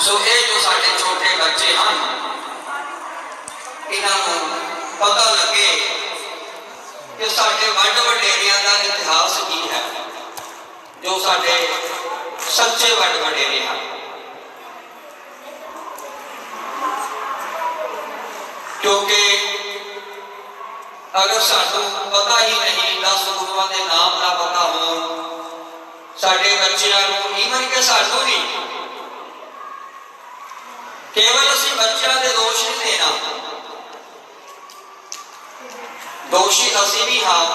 सो ये जो साडे छोटे बच्चे हैं इन्हों पता लगे कि साडे वड वडेरियां का इतिहास की है, जो साडे सच्चे वड वडेरे हैं। क्योंकि अगर सानू पता ही नहीं, 10 गुरुओं के नाम ना पता हो साडे बच्चों को, ईवन के सानू नहीं, केवल असी बच्चों के दोष नहीं देना, दोषी असी भी हाँ।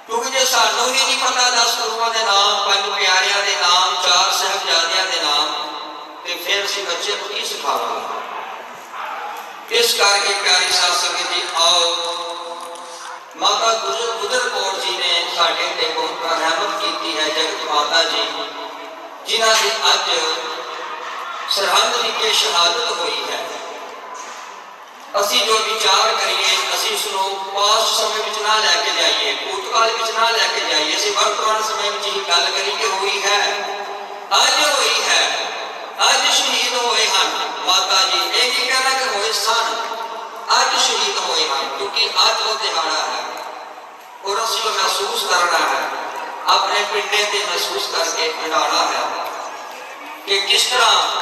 क्योंकि जो सानू ही नहीं पता 10 गुरुओं के नाम, 5 प्यारियां के नाम, 4 साहिबजादियां के नाम, तो फिर असी बच्चे को की सिखावांगे। इस करके प्यारी साध संगत जी, आओ माता गुजर कौर जी ने साडे ते बहुत रहमत की है, जगत माता जी जिन्हां की अज सरहद विखे शहादत हुई है। असी जो विचार करिए, असी उसको पास्ट समय में ना लैके जाइए, भूतकाल में ना लैके जाइए, असी वर्तमान समय में ही गल करिए। हुई है, अज हुई है, अज शहीद होए हैं माता जी। ये नहीं कहना कि होए सन, अज शहीद होए हैं, क्योंकि अज वो दिहाड़ा है और असी महसूस करना है, अपने पिंडे से महसूस करके हटाना है कि किस तरह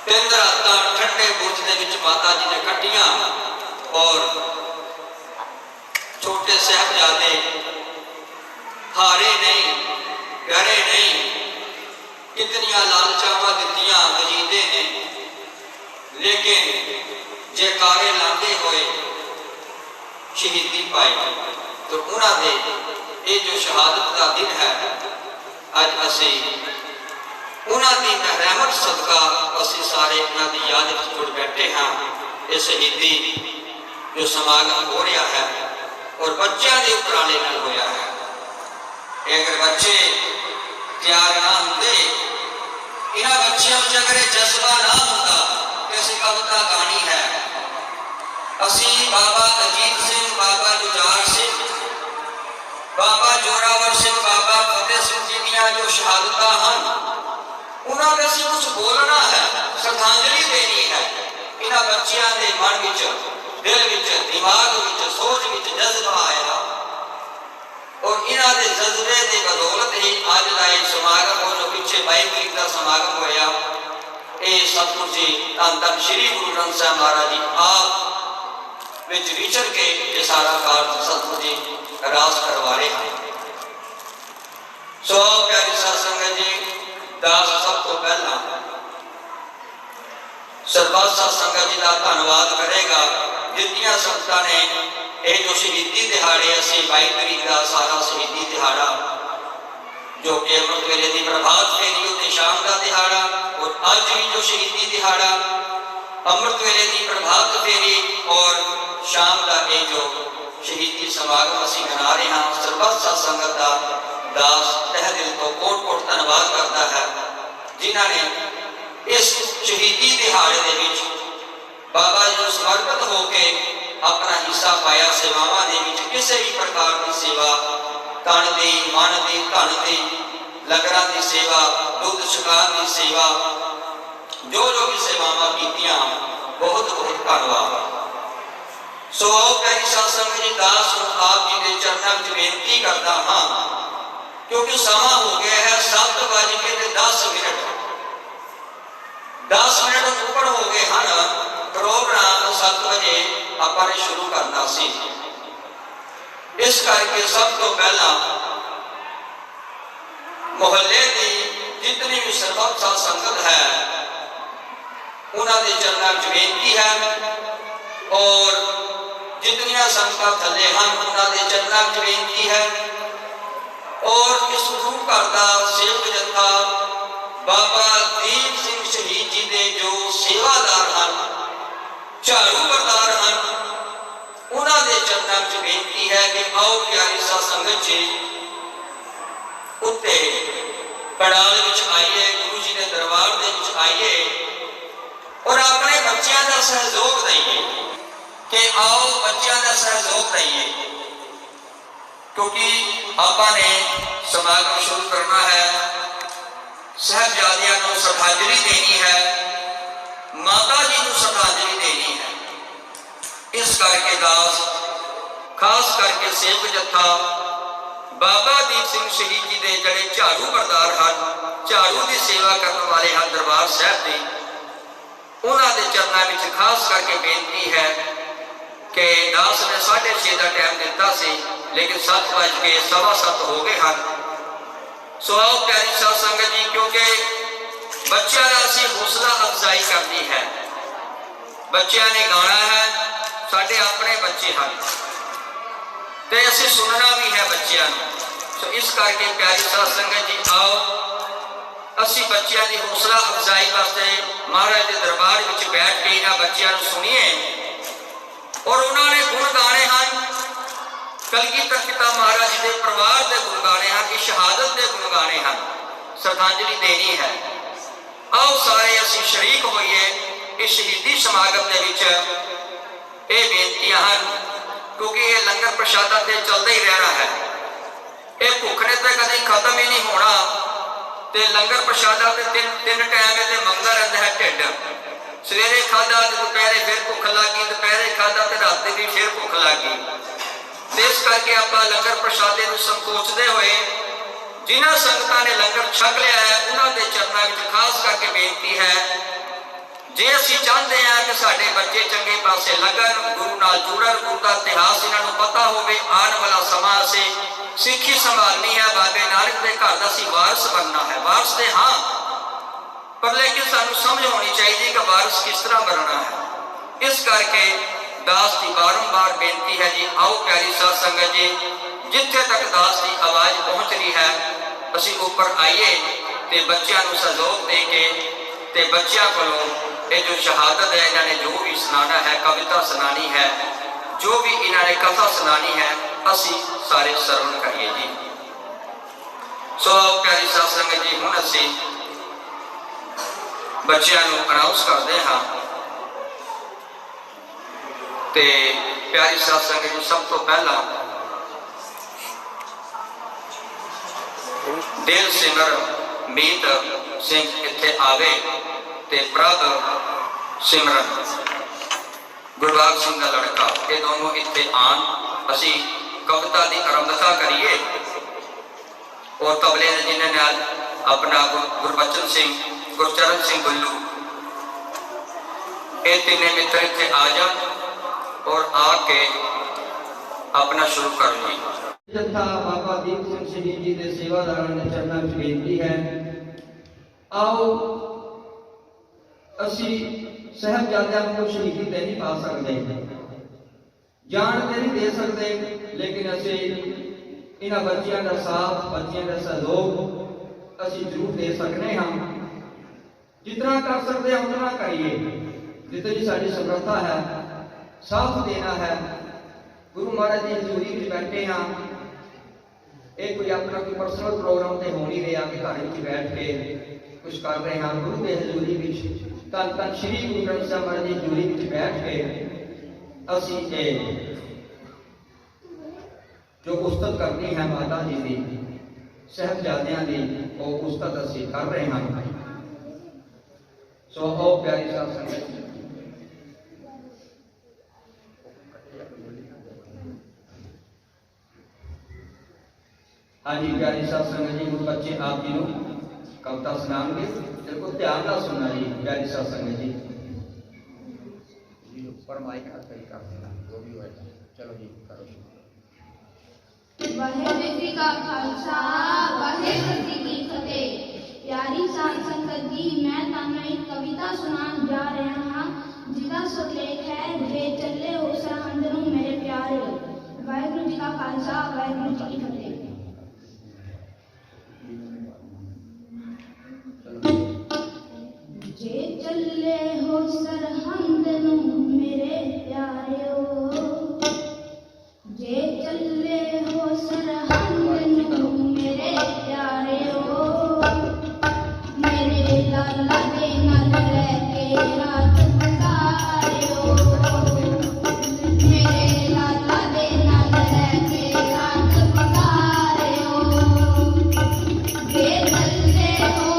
3 रातां ठंडे बुर्ज दे विच माता जी ने कट्टियां और छोटे साहिबजादे हारे नहीं, डरे नहीं, कितनियां लालचावां दित्तियां वजीदे ने, लेकिन जयकारे लांदे होए शहीदी पाई। तो उन्होंने ये जो शहादत का दिन है, अज असी उन्होंने रहमत सदका असी सारे उन्होंने याद जुड़ बैठे हाँ। ये शहीदी जो समागम हो रहा है और बच्चों के उपराले नाल होया है। अगर बच्चे तैयार ना होंगे, इन्होंने बच्चों में अगर जज्बा ना होता कि असी कविता गानी है, असी बाबा अजीत सिंह, बाबा जुझार सिंह, बाबा जोरावर सिंह, बाबा फतेह सिंह जी दी जो शहादत हैं उन्होंने असी कुछ बोलना है, श्रद्धांजलि देनी है। इन्होंने बच्चों के मन विच, दिल विच, दिमाग विच, सोच विच जज्बा आया और इन्होंने जज्बे की बदौलत ही अज का यह समागम हो, जो पिछे 22 तरीक का समागम होया, ये सतगुरु जी धन धन श्री गुरु ग्रंथ साहिब महाराज जी आप विच विचर के ये सारा कार्य सतगुरु जी रास करवा रहे हैं। सो प्यारी साध संगत जी, दास सब तो पहला सरबत साध संगत जी का धन्यवाद करेगा, जितनियां संगतां ने ये जो शहीदी दिहाड़े असी 22 तरीक का सारा शहीदी दिहाड़ा जो कि अमृत वेले की प्रभात फेरी होते शाम का दिहाड़ा, और अज भी जो शहीदी दिहाड़ा अमृत वेले की प्रभात फेरी और शाम का ये जो शहीदी समागम असी मना रहे हैं, सरबत साध संगत का दास तह दिल तो कोट कोट धन्यवाद करता है, जिन्होंने इस शहीदी दिहाड़े के विच बाबा जी को समर्पित होकर अपना हिस्सा पाया। सेवावां दे विच किसी भी प्रकार की सेवा, तन दी, मन दी, धन दी, लंगरां दी सेवा, दुध छकान की सेवा, जो भी सेवावां कीतियां, बहुत बहुत धन्यवाद। सो प्यारी साध संगत जी, दास आप जी के चरणों में बेनती करता हाँ, क्योंकि समा हो गया है 7:10 10 मिनट ऊपर हो गए हैं। प्रोग्राम 7 बजे आपने शुरू करना सी, इस करके सब तो पहला मोहल्ले की जितनी भी सरबत साध संगत है उन्होंने चरणों में बेनती है और जितनियां संगत थले हैं उन्होंने चरणों में बेनती है। और इस गुरु घर का सेवक जत्था बाबा दीप सिंह शहीद जी के जो सेवादार हैं, झाड़ू बरदार हैं, उन्होंने चरणों में बेनती है कि आओ प्यारी साध संगत जी उत्ते पड़ाल विच आइए, गुरु जी के दरबार के विच आइए और अपने बच्चों का सहयोग दईए कि आओ बच्चों का सहयोग दईए, क्योंकि आपने समागम शुरू करना है। साहिबजादियां नूं श्रद्धांजलि देनी है, माता जी नूं श्रद्धांजलि देनी है। इस करके दास खास करके सेवक जत्था बाबा दीप सिंह शहीद जी के जड़े झाड़ू बरदार हैं, झाड़ू की सेवा करने वाले हैं दरबार साहब के, उन्होंने चरणों में खास करके बेनती है कि दास ने 6:30 का टाइम दिता सी, लेकिन 7:15 हो गए हैं। सो आओ प्यारी साध संगत जी, क्योंकि बच्चों का असी हौसला अफजाई करनी है। बच्चों ने गाना है, साढ़े अपने बच्चे हैं तो असी सुनना भी है बच्चों। सो इस करके प्यारी साध संगत जी, आओ असी बच्चों की हौसला अफजाई वास्ते महाराज के दरबार में बैठ के इन्होंने बच्चों को सुनिए। और उन्होंने गुण गाने हैं, कलगीधर पिता महाराज के परिवार के गुण गाने हैं, इस शहादत के गुण गाने हैं, श्रद्धांजलि देनी है। आओ सारे असी शरीक होइए इस शहीदी समागम के विच। ये बेनतियां हैं क्योंकि ये लंगर प्रशादा ते चलता ही रहना है, ये भुख ने तो कभी खत्म ही नहीं होना। ते लंगर प्रशादा ते तीन टाइम ये मंगता रहता है ढिड। सवेरे खादा तो दोपहरे फिर भुख लगी, दोपहरे खादा तो रात भी फिर भुख लगी। इस करके आप लंगर प्रशादे को संकोचते हुए जिन्होंने संगतां ने लंगर छक लिया है उन्होंने चरणों में खास करके बेनती है, जे असी चाहते हैं कि साडे बच्चे चंगे पासे लगन, गुरु नाल जुड़न, गुरु का इतिहास इन्हों पता होवे, आने वाला समा से सिक्खी संभालनी है, बाबे नानक के घर का असी वारस बनना है। वारस तो हाँ, पर लेकिन सानू समझ होनी चाहिए कि वारस किस तरह बनना है। इस करके दास की बारंबार बेनती है जी, आओ प्यारी साध संगत जी, जिथे तक दास की आवाज़ पहुँच रही है असी ऊपर आइए तो बच्चों को सहयोग दे के ते बच्चों को ये जो शहादत है इन्होंने जो भी सुनाना है, कविता सुनानी है, जो भी इन्होंने कथा सुनानी है, असी सारे श्रवण करिए जी। सो प्यारी साध संगत जी, हुण असी बच्चों को अनाउंस करते हाँ। ते प्यारी साध संगत जी, सब तो पहला दिल सिमर मीत सिंह इत्थे आवे ते प्रभ सिमरन गुरबाग सिंह का लड़का, ये दोनों इत्थे आन, असी कविता की आरंभता करिए। और तबले जिन्हें अपना गुरबचन सिंह, गुरचरण सिंह गुल्लू, ये तीनों मित्र इत्थे आ जान और आके अपना शुरू कर ली। जत्था बाबा दीप सिंह शहीद जी के सेवादारां ने चरणों में बेनती है, आओ असी साहिबजादियां को शहीदी तो नहीं पा सकते, जान तो नहीं दे सकते, लेकिन असी इन्हां बच्चों का साथ, बच्चों का सहयोग असी जरूर दे सकते हाँ। जितना कर सकते हैं उतना करिए, जितनी साड़ी समर्था है साथ देना है। गुरु महाराज की हजूरी में बैठे हाँ, ये कोई अपना कोई पर्सनल प्रोग्राम तो हो नहीं रहा कि घर में बैठ के कुछ कर रहे हैं। गुरु के हजूरी में तन तन श्री गुरु ग्रंथ साहिब महाराज की हजूरी में बैठ के असी जो उस्तत करनी है माता जी की, साहिबजादियां की, वो उस्तत असी कर रहे हैं। सो आओ प्यारी साध संगत, हाँ जी प्यारी साध संगत जी, बच्चे आप जी को कविता सुनाएंगे, बिल्कुल ध्यान ना सुनना जी। प्यारी साध संगत जी, ऊपर माइक सही कर देना, जो भी होएगा। चलो जी करो। वाहेगुरू जी का खालसा, वाहेगुरू जी की फतेह। प्यारी साध संगत जी, मैं तुहानू एक कविता सुनान जा रहा हाँ, जिसका सुलेख है वे चले हो सरहंद नूं मेरे प्यारे। वाहेगुरू जी का खालसा, वाहेगुरू जी की फतेह। जे चले हो सरहंद नूं मेरे प्यारे, जे चले हो सरहंद नूं मेरे प्यारे, मेरे लाला दे नाल रह के रात गुजारियो, मेरे लाला दे नाल रह के रात गुजारियो। जे चले हो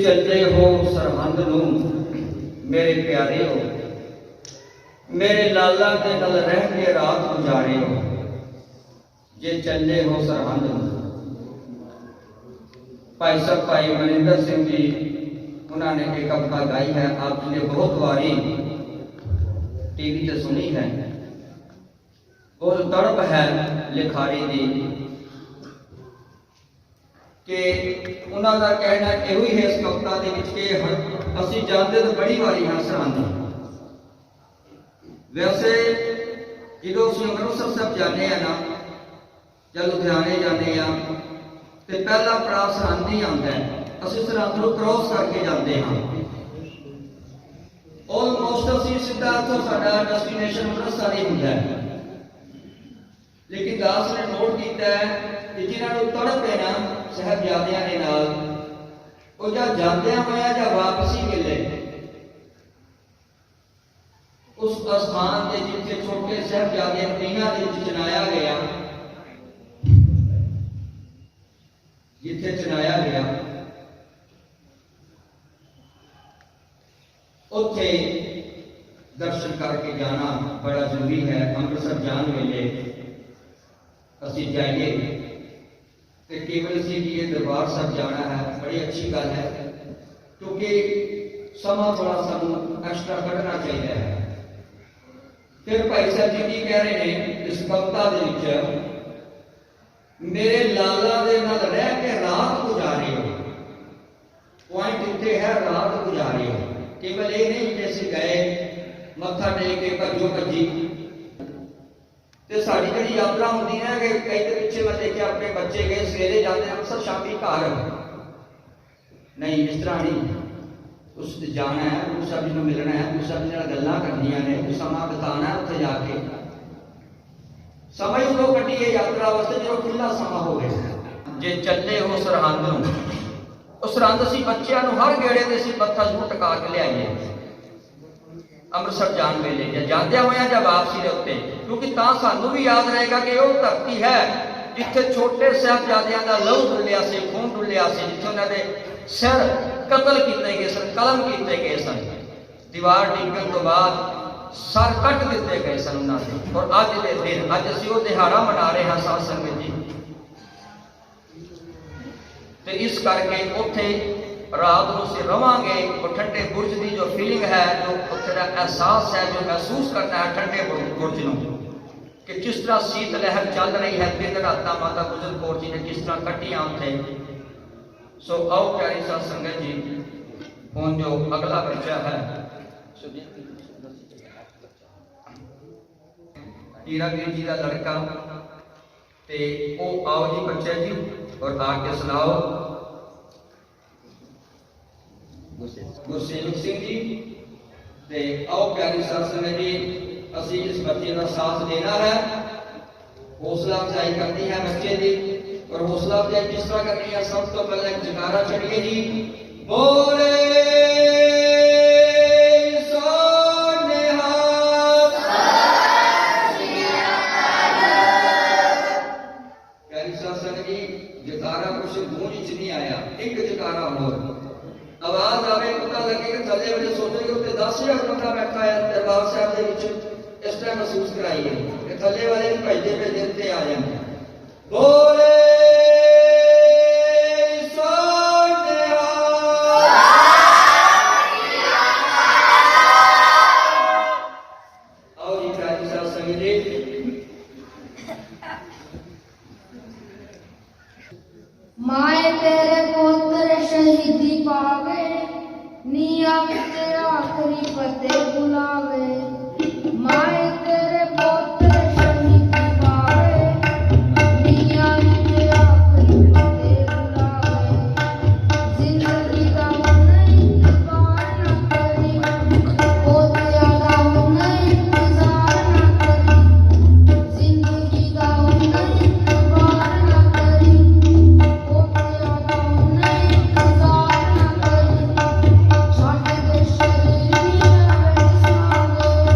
चले हो सरहंद नूं मेरे प्यारे हो, मेरे लाला दे नाल रह के रात गुजारे हो, जे चले हो सरहंद नूं। भाई साहब भाई मनिंदर सिंह जी उन्होंने एक कविता गाई है, आपने बहुत बारी टीवी से सुनी है। बहुत तड़प है लिखारी दी कि उन्हों का कहना यही है इस कविता के असी जानते तो बड़ी बारी हाँ सरहंद। वैसे जो असं अमृतसर साहब जाने ना या लुधियाने जाने तो पहला पड़ाव सरहंद ही आता है। असं सरहंद को क्रॉस करके जाते हैं। ऑलमोस्ट असी सीधा तो साडा डेस्टिनेशन अमृतसर ही होता है। लेकिन दास ने नोट किया है कि जिन्होंने तड़प है ना साहबजादियां ने नाल वो जा जांदियां होया या वापसी मिले उस स्थान के जिथे छोटे साहबजादे पीना के चनाया गया, जिथे चनाया गया उथे दर्शन करके जाना बड़ा जरूरी है। अमृतसर जान वेले असी जाइए तो केवल सी जी दरबार साहब जाना है, बड़ी अच्छी गल है, क्योंकि समा थोड़ा सानू एक्स्ट्रा कढ़ना चाहिए है। फिर भाई साहब जी की कह रहे हैं इस कविता दे विच, मेरे लाला दे नाल रह के रात गुजारे हो। पॉइंट इत्थे है रात गुजारे हो। केवल ये नहीं कि असीं गए मत्था टेक के भज्जो भज्जी ते साड़ी जी यात्रा होती है कि कई तो पिछे मैं देखे अपने बच्चे गए सवेरे जाते हैं अक्सर शामी घर नहीं, इस तरह नहीं। उस जाना है, गुरु साहब जी को मिलना है, गुरु साहब जी गल्लां करनियां ने, समा बिताना है उत्थे जाके। समय उदों कट्टिए यात्रा वास्ते जो खुला समा होवे। जे चले हो सरहंद नूं, उस सरहंद असीं बच्चिआं नूं हर गेड़े ते असीं मत्था जरूर टका के लियाईए अमृतसर जान वेले या जांदियां होया या वापसी दे उत्ते, क्योंकि तां सानू भी याद रहेगा कि वो धरती है जिथे छोटे साहबजादियां दा लहू डुलिया सी, खून डुलिया सी, जिथे उन्हां दे सिर कतल किए गए सन, कलम किए गए सन, दीवार डिगण तो बाद सर कट दिते गए सन उन्होंने। और अज के दिन अज असीं वो दिहाड़ा मना रहे हैं साध संगत जी। तो इस करके उत्थे रात को असीं रवांगे, वो ठंडे बुर्ज की जो फीलिंग है, जो उत्थे दा एहसास है, जो महसूस करना है ठंडे बुर्ज नूं कि किस तरह शीत लहर चल रही है, दिन रात माता गुजर कौर जी ने किस तरह कट्टियां उत्थे। सो आओ प्यारी साध संगत जी, हुण जो अगला बच्चा है हीरागिरी जी का लड़का, ते ओ आओ जी बच्चा जी और आके सुनाओ। गुरसेवक सिंह जी ते आओ प्यारी साध संगत जी, असी इस बच्चे का साथ देना है। हौसला अफजाई करनी है बच्चे की, और हौसला अफजाई किस तरह करनी है? सब तो पहले जयकारा चढ़िए जी, बोले प्यारी साध संगत जी, जयकारा कुछ गूंज च नहीं आया, एक जयकारा हो आवाज आवे, पता लगे कि थले वाले सोचे कि उत्ते 10,000 बंदा बैठा है दरबार साहब दे विच। इस तरह महसूस कराइए कि थले वाले भजदे भजदे उत्ते आ जाए। बोले आओ जी प्यारी साध संगत जी, माए तेरे पुत्र शहीदी पावे, निया विच आखरी फतेह बुलावे। माए तेरे पुत्र शहीदी पावे, निया विच आखरी फतेह बुलावे। जिंदगी दा हुण इंतजार न करी, पोतिया दा हुण इंतजार न करी। जिंदगी दा हुण इंतजार न करी, छठ दे शरीर नी रवड़ सावे।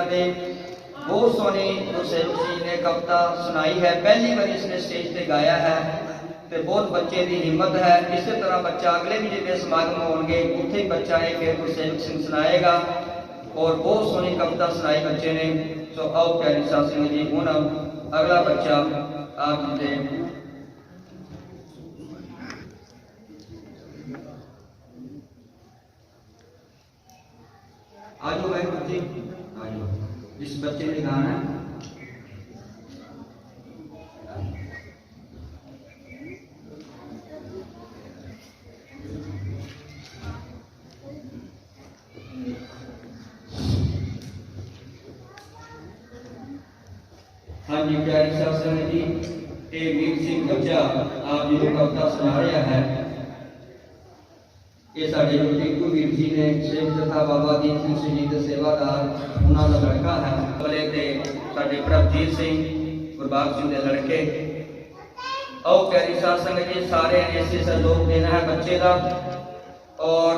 जिन्हां ने बहुत सोहनी गुरसेवक जी ने कविता सुनाई है, पहली बार इसने स्टेज पे गाया है तो बहुत बच्चे की हिम्मत है। इस तरह बच्चा अगले भी जितने समागम होंगे उत्थे बच्चा है फिर गुरसेवक सिंह सुनाएगा और बहुत सोहनी कविता सुनाई बच्चे ने। सो आओ प्यारी साध संगत जी हुण अगला बच्चा आप जी दे आज वाहिगुरू जी आज इस बच्चे ने गाना है। हाँ जी प्यारी साध संगत जी, ये वीर सिंह बच्चा आप जी को कविता सुना रहा है। ये साढ़े जो टिकू वीर जी ने शेख तथा बाबा दीप सिंह जी के सेवादार उन्होंने लड़का है बोले थे साढ़े प्रभजीत सिंह गुरबाग सिंह के लड़के। आओ प्यारी साध संगत जी सारे ऐसे सहयोग देना है बच्चे का और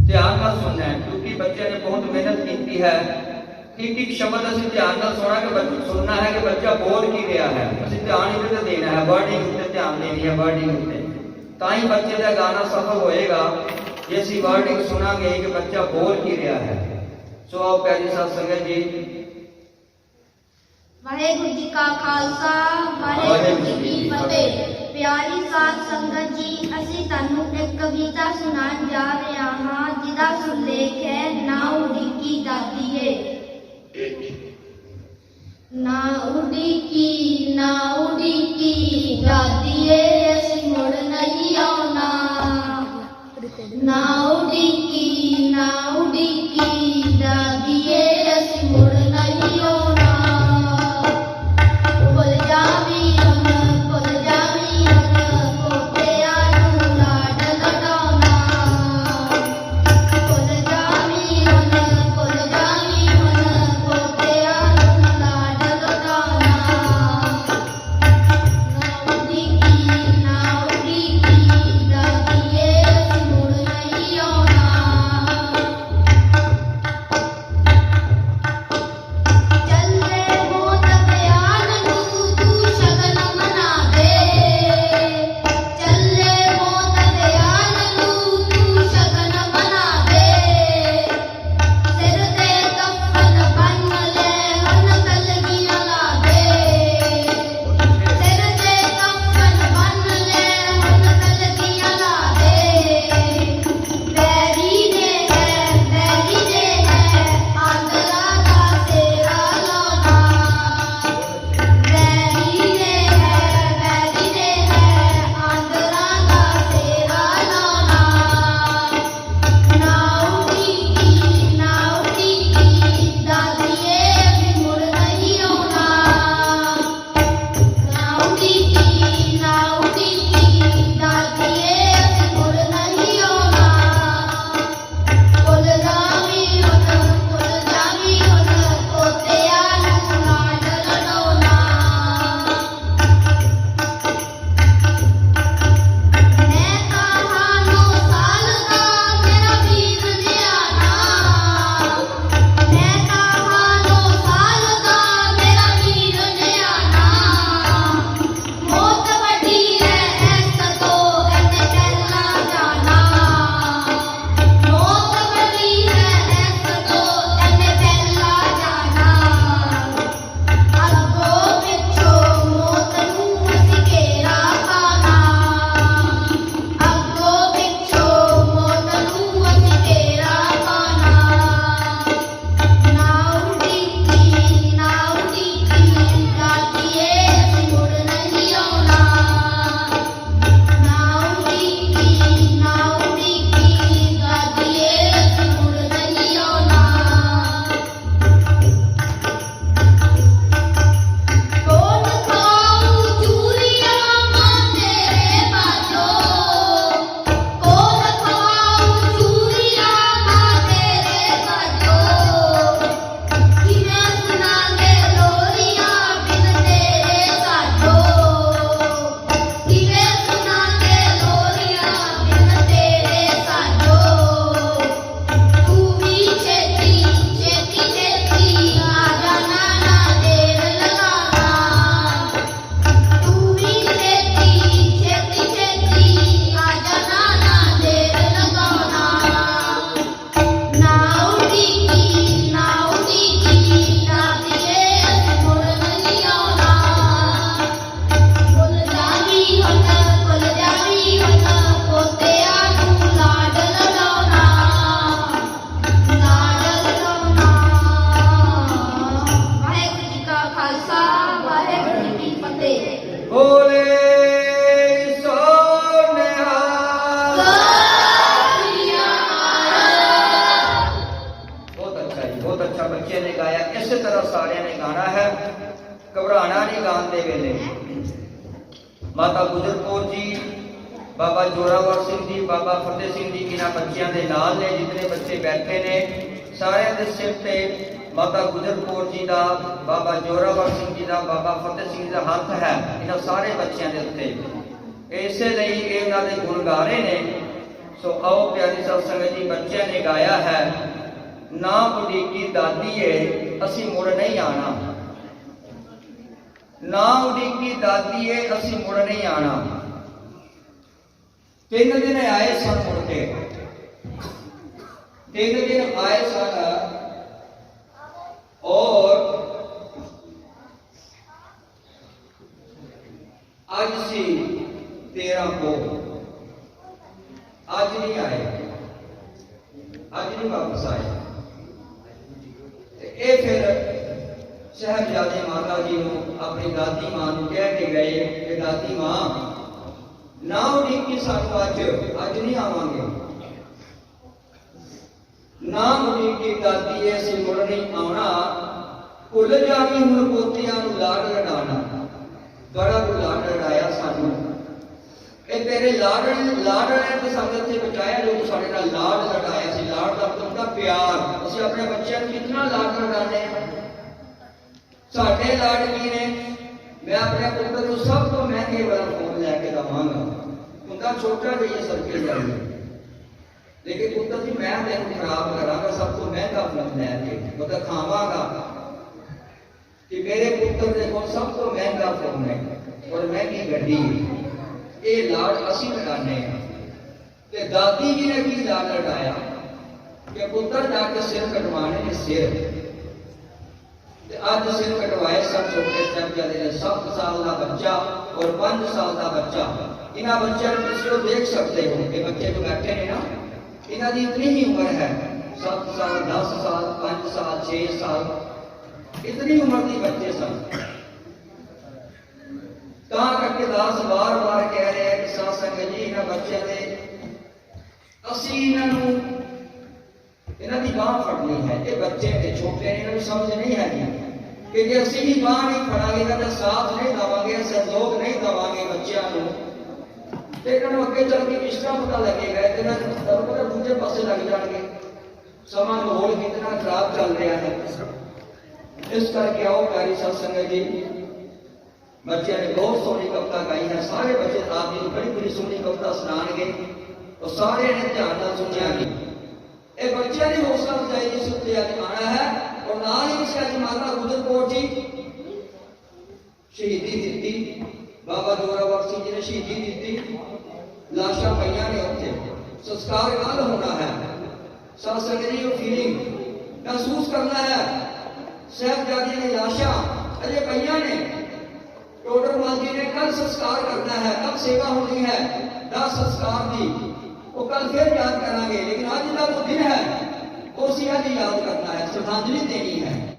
ध्यान ना सुनना है क्योंकि बच्चे ने बहुत मेहनत की है। एक एक शब्द असं ध्यान ना सुनना है कि बच्चा बोल की रहा है, असं ध्यान इधर देना है, वर्डिंग उत्ते ध्यान देनी है, वर्डिंग उत्ते ताई बच्चे का गाना सफल होएगा जे असं वर्डिंग सुनांगे कि बच्चा बोल की रहा है। सो आओ प्यारी साध संगत जी वाहेगुरु जी का खालसा वाहेगुरु जी की फतेह। प्यारी साध संगत जी ਅਸੀਂ ਤੁਹਾਨੂੰ ਇੱਕ ਕਵਿਤਾ ਸੁਣਾਉਣ ਜਾ ਰਹੇ ਹਾਂ ਜਿਹਦਾ ਸੁਲੇਖ ਹੈ ਨਾ ਉਡੀਕੀ ਦਾਦੀਏ। ਨਾ ਉਡੀਕੀ ਦਾਦੀਏ ਅਸੀਂ ਮੁੜ ਨਹੀਂ ਆਉਣਾ। ਨਾ ਉਡੀਕੀ ਦਾਦੀਏ ਅਸੀਂ ਮੁੜ ਨਹੀਂ ਆਉਣਾ। ਭੁੱਲ ਜਾਵੀਂ बच्चे ने गाया। इस तरह सारे ने गाना है, घबराना नहीं गान दे वेले। माता गुजर कौर जी, बाबा जोरावर सिंह जी, बाबा फतेह सिंह जी इन्हां बच्चों के नाल ने, जितने बच्चे बैठे ने सारे के सिर ते माता गुजर कौर जी का, बाबा जोरावर सिंह जी का, बाबा फतेह सिंह का हाथ है इन्हां सारे बच्चों के उत्ते। इसलिए ये इन्हां दे गुण गा रहे ने। सो आओ प्यारी साध संगत जी, बच्चों ने गाया है, ना उड़ीकी दादीए असी मुड़ नहीं आना, ना उड़ीकी दादीए असी मुड़ नहीं आना। 3 दिन आए सन मुड़ के, 3 दिन आए सन और आज सी 13 को, आज नहीं आए, आज नहीं वापस आए। ये फिर साहिबजादे माता जी अपनी दादी मां कह के गए कि दादी मां ना उड़ीकी सानू अज नहीं आवांगे, ना उड़ीकी दादी असीं मुड़ नहीं आना, भुल जावी हुण पोतियां नूं लाड लडाना। बड़ा तू लाड लड़ाया सानू, ये तेरे लाडले ने संगत से बचाया, जो साडे नाल लाड लड़ाया सी। लाड का मतलब होंदा प्यार। असीं अपने बच्चों को कितना लाड लड़ाने, साडे लाड की ने। मैं अपने पुत्र को सब तो महंगे वाला फोन लैके दवांगा, उनका छोटा जिहा सर्किल जाए, लेकिन पुत्र जी मैं तेन खराब करांगा सब तो महंगा फोन लैके, मतलब खावांगा कि मेरे पुत्र देखो सब तो महंगा फोन है और महंगी गड्डी है। ये लाड असी लड़ाने हैं। दादी जी ने की लाड लड़ाया कि पुत्र जाके सिर कटवाने ने सिर, अज सिर कटवाए सब छोटे साहिबजादे ने। 7 साल का बच्चा और 5 साल का बच्चा, इन्होंने बच्चों को तुम देख सकते हो कि बच्चे जो बैठे हैं ना, इन्हों की इतनी ही उम्र है, 7 साल 10 साल 5 साल 6 साल, इतनी उम्र के बच्चे सन। करके दास बार बार कह रहे हैं कि साध संगत जी इन्होंने बच्चों ने असी इन्हों की बांह फड़नी है। ये बच्चे के छोटे ने, इन्होंने समझ नहीं है कि जो असी भी बांह नहीं फड़ांगे, इन्होंने साथ नहीं देवांगे, सहयोग नहीं देवांगे बच्चों को, तो इन्होंने अगे चल के किस तरह पता लगेगा, दूजे पासे लग जाएंगे। समा माहौल कितना खराब चल रहा है। इस करके आओ प्यारी साध संगत जी, बच्चे ने बहुत सोहनी कविता गाई है। सारे बच्चे आप जी बड़ी बड़ी सोहनी कविता सुनाएंगे और सारे ने ध्यान से सुनिया। ये बच्चे की हौसला अफजाई जिस उत्ते अज आना है और नाल ही अज माता गुजर कौर जी शहीदी दी, बाबा जोरावर सिंह जी ने शहीदी दी, लाशा पईयां ने उत्थे, संस्कार कल होना है। साध संगत जी फीलिंग महसूस करना है। साहिबजादे की लाशा अजे पईयां ने, टोडर माल जी ने कल संस्कार करना है, कल सेवा होनी है 10 संस्कार की, वो कल फिर याद करांगे, लेकिन आज का वो दिन है, उसी आज याद करना है, श्रद्धांजलि देनी